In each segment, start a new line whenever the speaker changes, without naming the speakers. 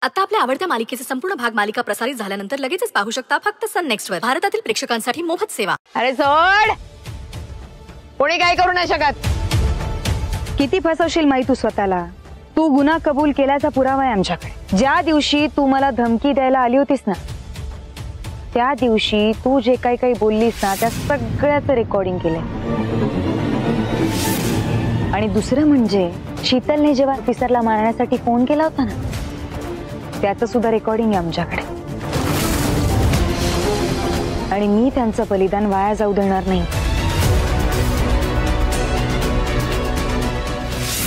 आता आपल्या आवडत्या मालिकेचे संपूर्ण भाग मालिका प्रसारित झाल्यानंतर लगेचच पाहू शकता फक्त सन नेक्स्ट वर. भारतातील प्रेक्षकांसाठी मोफत सेवा.
अरे सोड, कोणी काय करू नाही शकत.
किती फसवशील माई तू स्वतःला. तू गुन्हा कबूल केल्याचा पुरावा आहे आमच्याकडे. ज्या दिवशी तू मला धमकी द्यायला आली होतीस ना, त्या दिवशी तू जे काही काही बोललीस ना, त्या सगळ्याचं रेकॉर्डिंग केलंय. आणि दुसरं म्हणजे शीतलने जेव्हा ऑफिसरला मारण्यासाठी फोन केला होता ना, त्याचं सुद्धा रेकॉर्डिंग आहे आमच्याकडे. आणि मी त्यांचं बलिदान वाया जाऊ देणार नाही.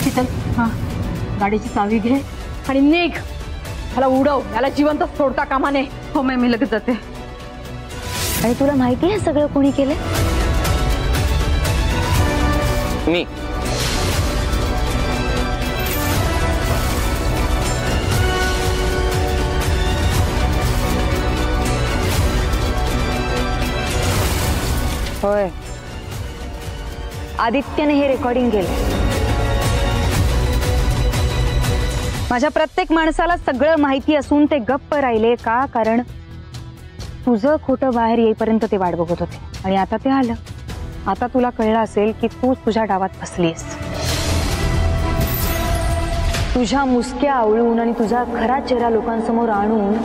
शीतल, हा, गाडीची चावी घे आणि निघ. याला उडव, याला जिवंत सोडता कामा नये. हो, मी लगेच जाते.
आणि तुला माहिती आहे सगळं कोणी केलंय?
मी.
होय, आदित्यने हे रेकॉर्डिंग केलं. माझ्या प्रत्येक माणसाला सगळं माहिती असून ते गप्प राहिले का? कारण तुझं खोटं बाहेर येईपर्यंत ते वाट बघत होते. आणि आता ते आलं. आता तुला कळलं असेल की तू तुझ्या डावात फसलीस. तुझ्या मुसक्या आवळून आणि तुझा खरा चेहरा लोकांसमोर आणून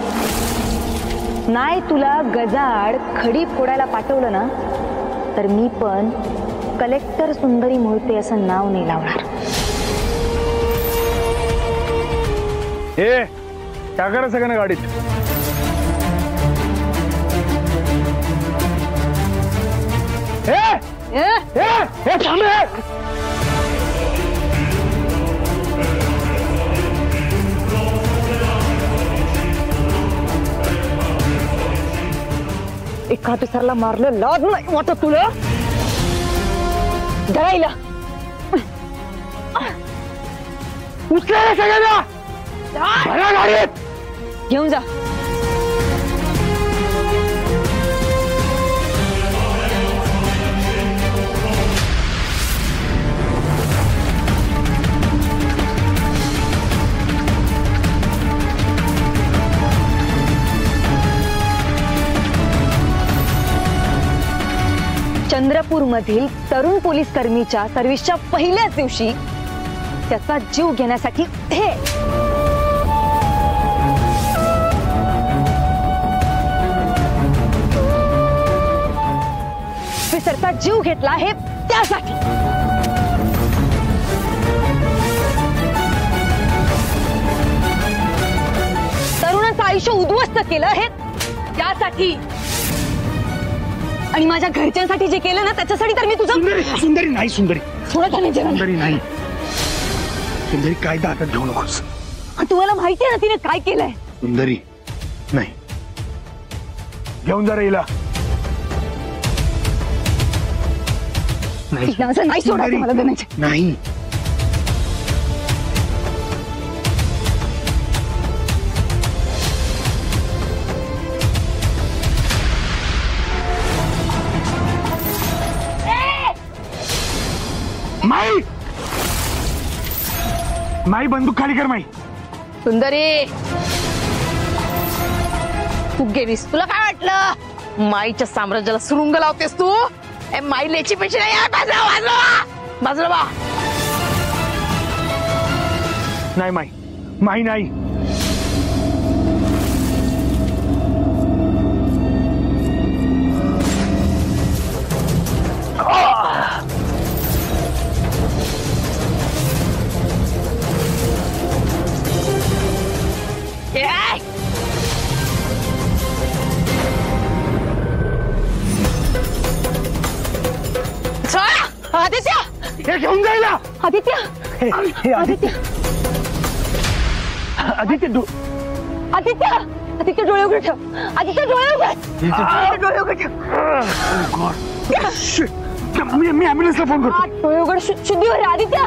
नाही तुला गजाआड खडी फोडायला पाठवलं ना, तर मी पण कलेक्टर सुंदरी मोहिते असं नाव नाही लावणार.
ए, क्या करा सगळ्यांना गाडीत?
एका ऑफिसरला मारलं लाज नाही वाटत तुला? धरायला
उचला सगळ्यांना, भरा गाडीत.
घेऊन जा.
चंद्रपूर मधील तरुण पोलीस कर्मीच्या सर्व्हिसच्या पहिल्याच दिवशी त्याचा जीव घेण्यासाठी हे ऑफिसरचा जीव घेतला हे त्यासाठी. तरुणाचं आयुष्य उद्ध्वस्त केलं हे त्यासाठी. आणि माझ्या घरच्यांसाठी जे केलं ना, त्याच्यासाठी तर मी तुझं.
सुंदरी नाही, सुंदरी
सुंदरी
नाही. सुंदरी कायदा हातात घेऊ नकोस.
तुम्हाला माहिती आहे ना तिने काय केलंय?
सुंदरी नाही. घेऊन जा हिला.
नाही सोडायचं मला देण्याचे.
नाही. माई, माई बंदूक खाली कर. माई.
सुंदरी, तू गेलीस. तुला काय वाटलं माईच्या साम्राज्याला सुरुंग लावतेस तू? माई लेची पेशी नाही. बाजूला बा.
नाही माई, माई नाही.
आदित्य,
हे घेऊन जायला.
आदित्य,
आदित्य, आदित्य,
आदित्य, आदित्य डोळे उघडे ठेव. आदित्य डोळे उघडे. डोळे उघडे ठेव.
मी ॲम्ब्युलन्सला फोन करतो.
डोळे उघड. शुद्धीवर आदित्य.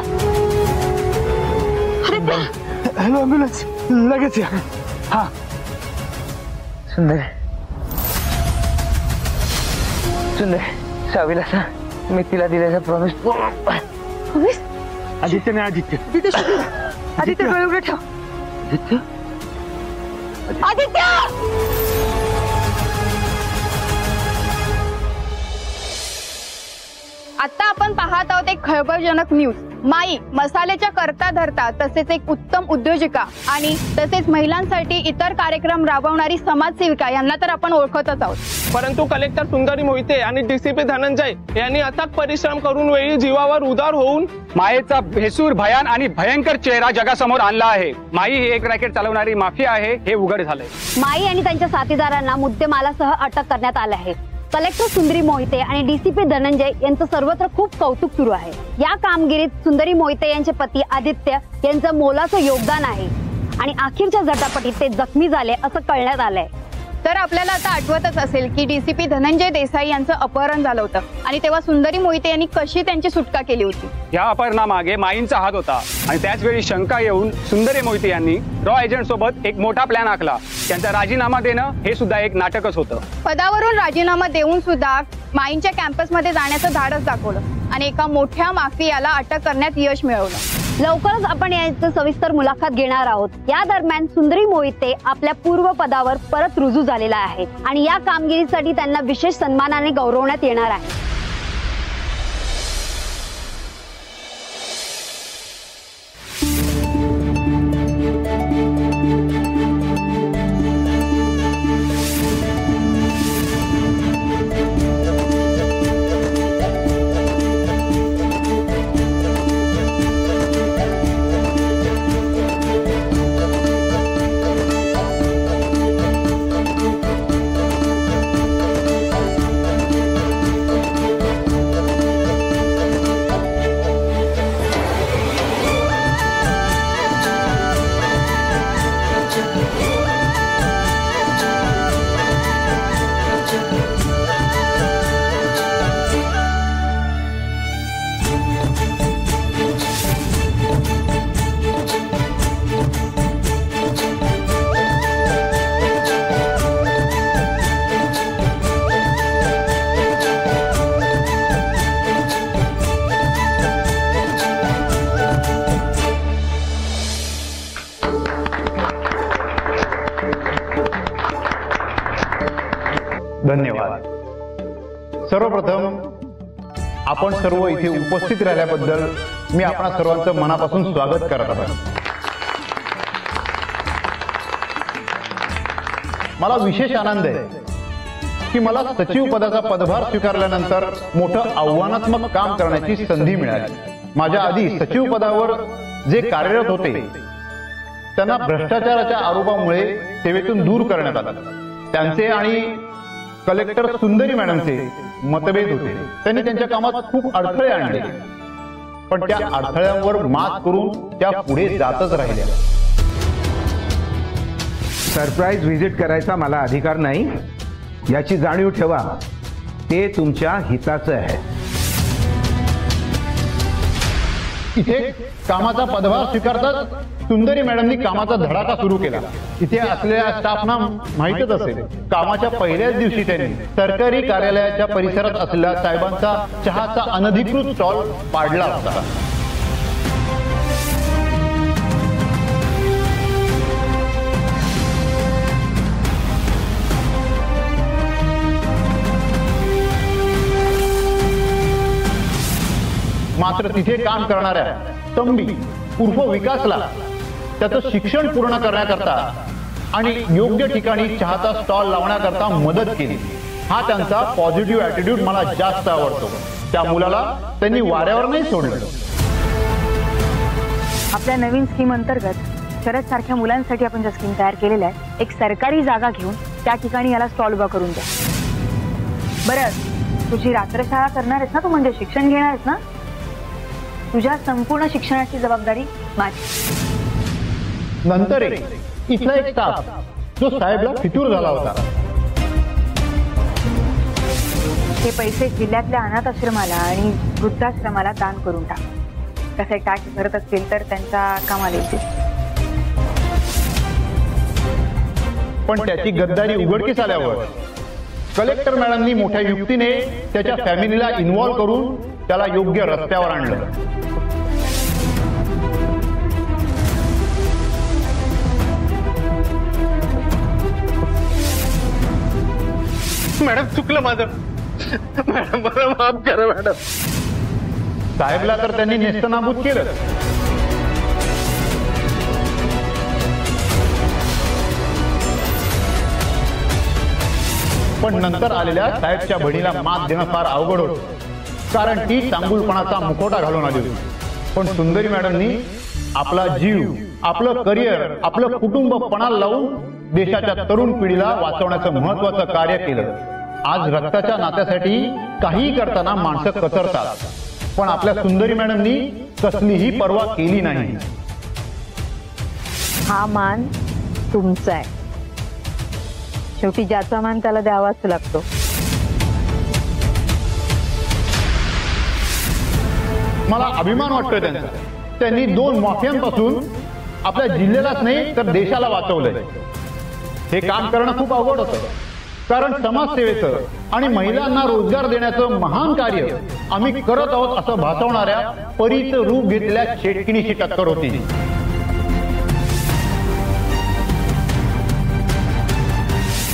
आदित्य.
हॅलो ॲम्ब्युलन्स, लगेच या. हा.
सुंदर, सुंदर, सावीला सांग मी तिला दिल्याचा प्रॉमिस.
आदित्य नाही. आदित्य,
आदित्य डोळे उघडे ठेव.
आदित्य,
आदित्य!
आता आपण पाहत आहोत एक खळबळजनक न्यूज. माई मसाल्याच्या करता धरता तसेच एक उत्तम उद्योजिका आणि तसेच महिलांसाठी इतर कार्यक्रम राबवणारी समाजसेविका यांना तर आपण ओळखतच आहोत.
परंतु कलेक्टर सुंदरी मोहिते आणि डीसीपी धनंजय यांनी अथक परिश्रम करून वेळी जीवावर उदार होऊन
मायेचा भेसूर भयान आणि भयंकर चेहरा जगासमोर आणला आहे. माई ही एक रॅकेट चालवणारी माफिया आहे हे उघड झालंय.
माई आणि त्यांच्या साथीदारांना मुद्देमालासह अटक करण्यात आले आहे. कलेक्टर सुंदरी मोहिते आणि डीसीपी धनंजय यांचं सर्वत्र खूप कौतुक सुरू आहे. या कामगिरीत सुंदरी मोहिते यांचे पती आदित्य यांचं मोलाचं योगदान आहे आणि अखेरच्या झटापटीत ते जखमी झाले असं कळण्यात आलंय.
तर आपल्याला आता आठवतच असेल की डीसीपी धनंजय देसाई यांचं अपहरण झालं होतं आणि तेव्हा सुंदरी मोहिते यांनी कशी त्यांची सुटका केली होती.
या अपहरणामागे माईंचा हात होता आणि त्याच वेळी शंका येऊन सुंदरी मोहिते यांनी रॉ एजंट सोबत एक मोठा प्लॅन आखला. त्यांचा राजीनामा देणं हे सुद्धा एक नाटकच होतं.
पदावरून राजीनामा देऊन सुद्धा माईंच्या कॅम्पसमध्ये जाण्याचं धाडस दाखवलं आणि एका मोठ्या माफियाला अटक करण्यात यश मिळवलं.
लवकरच आपण याची सविस्तर मुलाखत घेणार आहोत. या दरम्यान सुंदरी मोहिते आपल्या पूर्व पदावर परत रुजू झालेला आहे आणि या कामगिरीसाठी त्यांना विशेष सन्मानाने गौरवण्यात येणार आहे.
धन्यवाद. सर्वप्रथम आपण सर्व इथे उपस्थित राहिल्याबद्दल मी आपणा सर्वांचं मनापासून स्वागत करत आहे. मला विशेष आनंद आहे की मला सचिव पदाचा पदभार स्वीकारल्यानंतर मोठं आव्हानात्मक काम करण्याची संधी मिळाली. माझ्या आधी सचिव पदावर जे कार्यरत होते त्यांना भ्रष्टाचाराच्या आरोपामुळे सेवेतून दूर करण्यात आलं. त्यांचे आणि कलेक्टर सुंदरी मॅडमचे मतभेद होते. त्यांनी त्यांच्या कामात खूप अडथळे आणले पण त्या अडथळ्यांवर मात करून त्या पुढे जातच राहिल्या.
सरप्राईज व्हिजिट करायचा मला अधिकार नाही याची जाणीव ठेवा. ते तुमच्या हिताचं आहे.
इथे कामाचा पदभार स्वीकारताच सुंदरी मॅडमनी कामाचा धडाका सुरू केला. इथे असलेल्या स्टाफना माहितच असेल कामाच्या पहिल्याच दिवशी त्यांनी सरकारी कार्यालयाच्या परिसरात असलेला साहेबांचा चहाचा अनधिकृत स्टॉल पाडला होता. मात्र तिथे काम करणाऱ्या तंबी उर्फ विकासला त्याचं शिक्षण पूर्ण करण्याकरता आणि योग्य ठिकाणी चहाचा स्टॉल लावण्याकरता मदत केली. हा त्यांचा पॉझिटिव्ह ॲटिट्यूड मला जास्त आवडतो. त्या मुलाला त्यांनी वाऱ्यावर नाही सोडलं.
आपल्या नवीन स्कीम अंतर्गत शरद सारख्या मुलांसाठी आपण ज्या स्कीम तयार केलेल्या आहेत एक सरकारी जागा घेऊन त्या ठिकाणी याला स्टॉल उभा करून द्या. बरं तुझी रात्रशाळा करणार आहेस ना तू, म्हणजे शिक्षण घेणार आहेस ना, तुझ्या संपूर्ण शिक्षणाची जबाबदारी माझी.
नंतर इथला एक स्टाफ जो साहेबला फितूर झाला होता.
हे पैसे जिल्ह्यातल्या अनाथ आश्रमाला आणि वृद्धाश्रमाला दान करून टाक. कसे टॅक्स भरत असतील तर त्यांचा कामाला येतील.
पण त्याची गद्दारी उघडकीस आल्यावर कलेक्टर मॅडमनी मोठ्या युक्तीने त्याच्या फॅमिलीला इन्व्हॉल्व करून त्याला योग्य रस्त्यावर आणलं.
मॅडम चुकलं माझं. मॅडम मला माफ करा मॅडम.
साहेबला तर त्यांनी नेस्तनाबूत केलं. पण नंतर आलेल्या साहेबच्या बहिणीला मात देणं फार अवघड होतं, कारण ती चांगुलपणाचा मुखवटा घालून आली होती. पण सुंदरी मॅडमनी आपला जीव, आपलं करिअर, आपलं कुटुंब पणाला लावून देशाच्या तरुण पिढीला वाचवण्याचं महत्वाचं कार्य केलं. आज रक्ताच्या नात्यासाठी काही करताना माणसं कचरतात, पण आपल्या सुंदरी मॅडमनी कसलीही पर्वा केली नाही.
हा मान तुमचा आहे. शेवटी ज्याचा मान त्याला द्यावाच लागतो.
मला अभिमान वाटतोय त्यांचा. त्यांनी 2 माफियांपासून आपल्या जिल्ह्यालाच नाही तर देशाला वाचवलंय. हे काम करणं खूप अवघड होतं, कारण समाजसेवेचं आणि महिलांना रोजगार देण्याचं महान कार्य आम्ही करत आहोत असं भासवणाऱ्या परीचं रूप घेतलेल्या चेटकिणीशी टक्कर होती.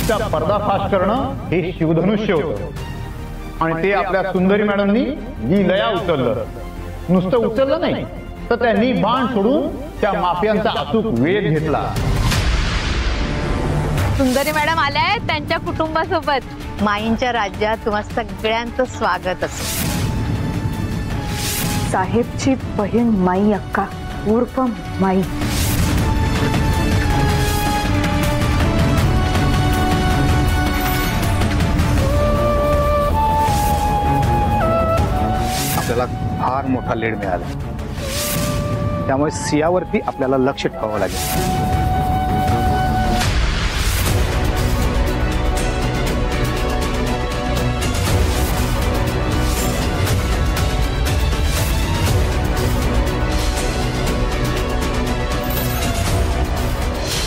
त्या पर्दाफाश करणं हे शिवधनुष्य होतं आणि ते आपल्या सुंदरी मॅडमनी लया उचललं. नुसतं उचललं नाही तर त्यांनी बाण सोडून त्या माफियांचा अचूक वेध घेतला.
सुंदरी मॅडम आल्याय त्यांच्या कुटुंबासोबत. माईंच्या राज्यात तुम्हा सगळ्यांचं स्वागत असो.
साहेबची बहीण माई अक्का उर्फ माई.
आपल्याला फार मोठा लीड मिळाला, त्यामुळे सियावरती आपल्याला लक्ष ठेवावं लागेल.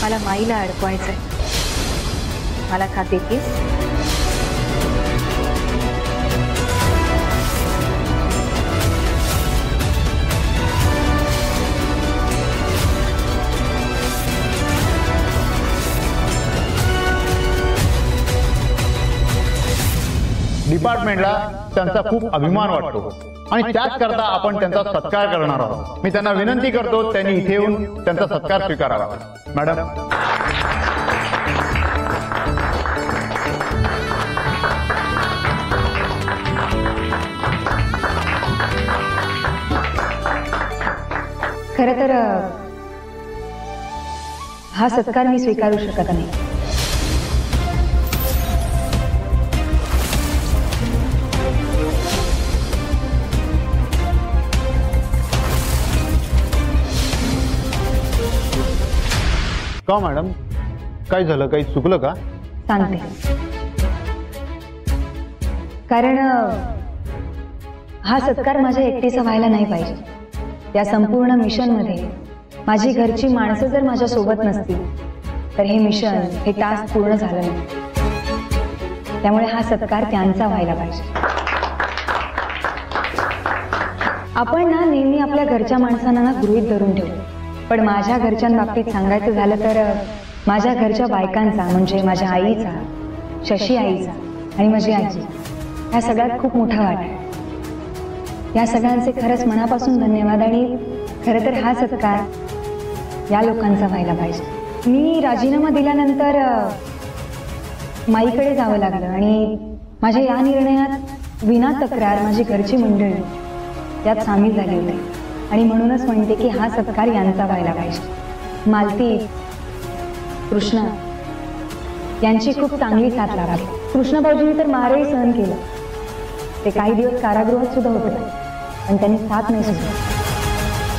मला माईला अडकवायचंय. मला खाते की
डिपार्टमेंटला त्यांचा खूप अभिमान वाटतो आणि त्याच करता आपण त्यांचा सत्कार करणार आहोत. मी त्यांना विनंती करतो त्यांनी इथे येऊन त्यांचा सत्कार स्वीकारावा. मॅडम.
खरं तर हा सत्कार मी स्वीकारू शकत नाही.
का मॅडम, काय झालं? काही चुकलं का?
सांगते. कारण हा सत्कार माझ्या एकटीचा व्हायला नाही पाहिजे. या संपूर्ण मिशन मध्ये माझी घरची माणसं जर माझ्या सोबत नसतील तर हे मिशन, हे टास्क पूर्ण झालं नाही. त्यामुळे हा सत्कार त्यांचा व्हायला पाहिजे. आपण ना नेहमी आपल्या घरच्या माणसांना ना गृहीत धरून ठेवू, पण माझ्या घरच्यांबाबतीत सांगायचं झालं तर माझ्या घरच्या बायकांचा, म्हणजे माझ्या आईचा, शशी आईचा आणि माझी आजी, या सगळ्यात खूप मोठा वाटा आहे. या सगळ्यांचे खरंच मनापासून धन्यवाद. आणि खरं तर हा सत्कार या लोकांचा व्हायला पाहिजे. मी राजीनामा दिल्यानंतर माईकडे जावं लागलं आणि माझ्या या निर्णयात विना तक्रार माझी घरची मंडळी यात सामील झाली होती. आणि म्हणूनच म्हणते की हा सत्कार यांचा व्हायला पाहिजे. मालती, कृष्णा यांची खूप चांगली साथ लाभली. कृष्णा भाऊजींनी तर मारही सहन केलं. ते काही दिवस कारागृहात सुद्धा होते, पण त्यांनी साथ नाही सुचली.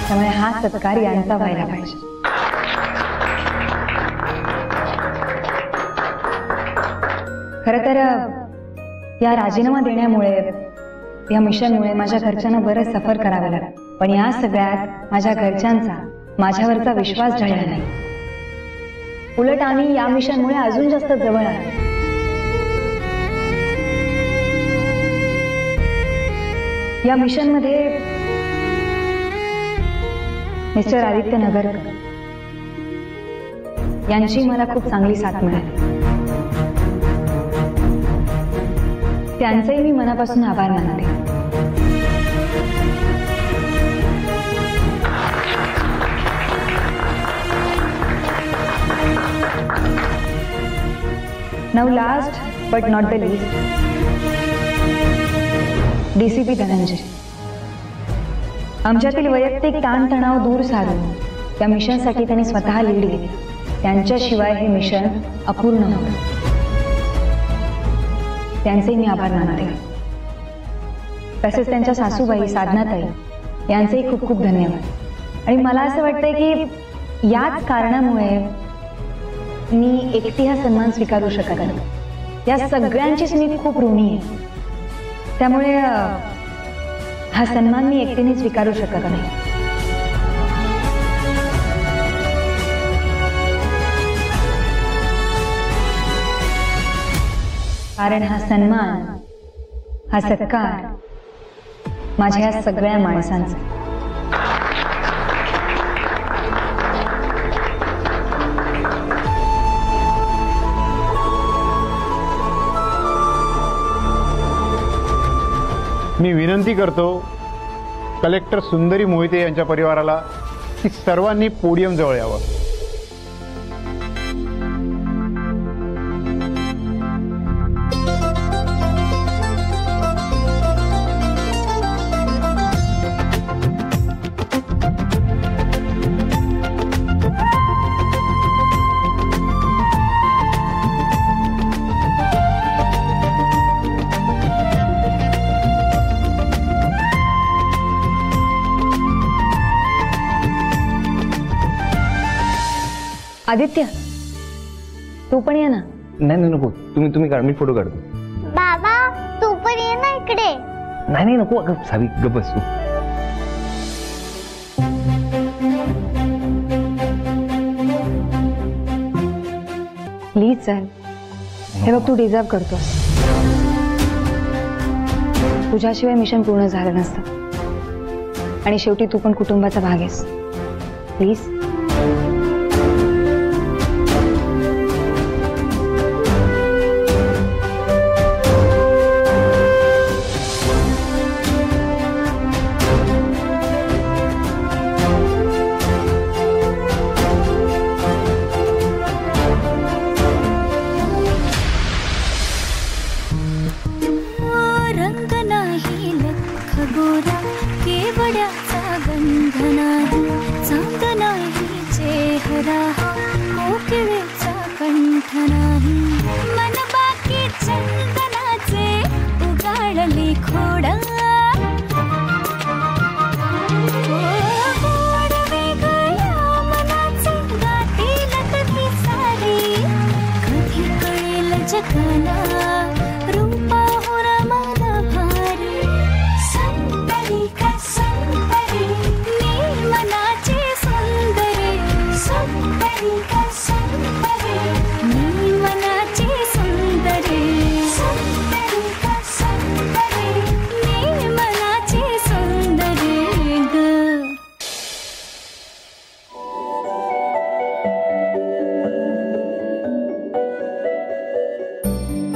त्यामुळे हा सत्कार यांचा व्हायला पाहिजे. खरं तर या राजीनामा देण्यामुळे, या मिशनमुळे माझ्या घरच्यांना बरंच सफर करावं लागलं. पण या सगळ्यात माझ्या घरच्यांचा माझ्यावरचा विश्वास ढळला नाही. उलट आम्ही या मिशनमुळे अजून जास्त जवळ आलो. या मिशनमध्ये मिस्टर आदित्य नगरकर यांची मला खूप चांगली साथ मिळाली. त्यांचेही मी मनापासून आभार मानते. Now last but not the least, DCP Dhananjay. आमच्यातील वैयक्तिक ताणतणाव दूर सारून त्या मिशनसाठी त्यांनी स्वतः लीड घेतली. त्यांच्याशिवाय हे मिशन अपूर्ण होतं. त्यांचे मी आभार मानते. तसेच त्यांच्या सासूबाई साधनाताई यांचेही खूप खूप धन्यवाद. आणि मला असं वाटतंय की याच कारणामुळे मी एकटी हा सन्मान स्वीकारू शकत नाही. या सगळ्यांचीच मी खूप ऋणी आहे. त्यामुळे हा सन्मान मी एकटीने स्वीकारू शकत नाही. कारण हा सन्मान, हा सत्कार माझ्या या सगळ्या माणसांचा.
मी विनंती करतो कलेक्टर सुंदरी मोहिते यांच्या परिवाराला की सर्वांनी पोडियम जवळ यावं.
आदित्य, तू पण ये ना.
नाही नको, तुम्ही काढ, मी फोटो काढतो.
बाबा तू पण ये ना इकडे.
नाही नको, अगं सावी गप्प बस तू.
प्लीज चल. हे बघ, तू डिझर्व करतोस. तुझ्याशिवाय मिशन पूर्ण झालं नसतं. आणि शेवटी तू पण कुटुंबाचा भाग आहेस. प्लीज.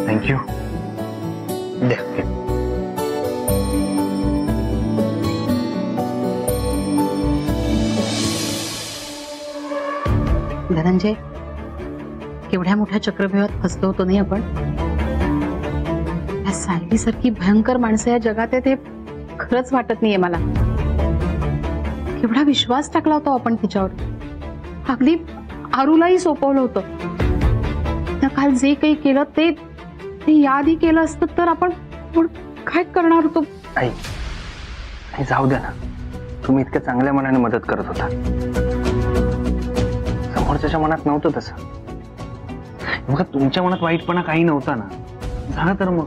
थँक्यू.
धनंजय, केवढ्या मोठ्या चक्रव्यूहात फसलो होतो नाही आपण. या सायलीसारखी भयंकर माणसं या जगात आहेत हे खरंच वाटत नाहीये मला. केवढा विश्वास टाकला होता आपण तिच्यावर. अगदी आरूलाही सोपवलं होतं. त्या काल जे काही केलं ते याआधी केलं असतं तर आपण काय करणार होतो.
आई जाऊ द्या ना, तुम्ही इतक्या चांगल्या मनाने मदत करत होता. समोरच्याच्या मनात नव्हतं तसं. बघा, तुमच्या मनात वाईटपणा काही नव्हता ना. झालं तर मग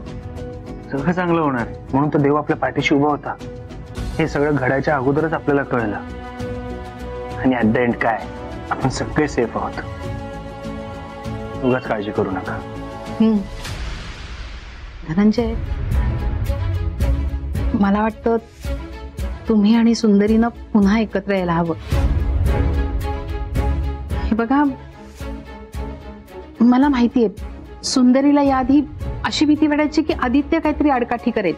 सगळं चांगलं होणार. म्हणून तर देव आपल्या पाठीशी उभा होता. हे सगळं घडायच्या अगोदरच आपल्याला कळलं. आणि ऍट द एंड काय, आपण सगळे सेफ आहोत. उगाच काळजी करू नका.
धनंजय, मला वाटतं तुम्ही आणि सुंदरीनं पुन्हा एकत्र यायला हवं. हे बघा, मला माहितीये सुंदरीला याआधी अशी भीती वाटायची की आदित्य काहीतरी आडकाठी करेल,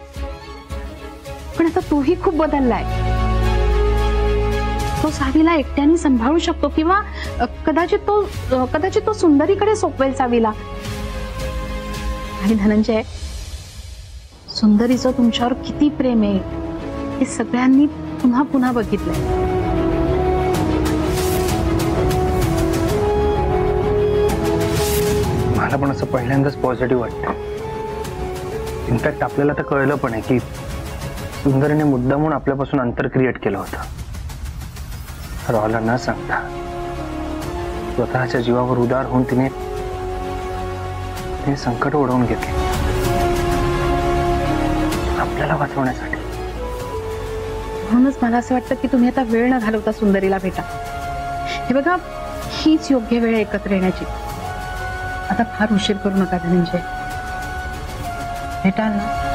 पण आता तोही खूप बदललाय. तो सावीला एकट्याने सांभाळू शकतो किंवा कदाचित तो सुंदरीकडे सोपवेल सावीला. आणि धनंजय, सुंदरीचं तुमच्यावर किती प्रेम आहे हे सगळ्यांनी पुन्हा पुन्हा बघितलंय.
मला पण असं पहिल्यांदाच पॉझिटिव्ह वाटतं. इनफॅक्ट आपल्याला तर कळलं पण आहे की सुंदरीने मुद्दामून आपल्यापासून अंतर क्रिएट केलं होतं. रॉला न सांगता स्वतःच्या जीवावर उदार होऊन तिने संकट ओढवून घेतले आपल्याला वाचवण्यासाठी.
म्हणूनच मला असं वाटतं की तुम्ही आता वेळ न घालवता सुंदरीला भेटा. हे बघा, हीच योग्य वेळ एकत्र येण्याची. आता फार उशीर करू नका धनंजय, भेटाल ना?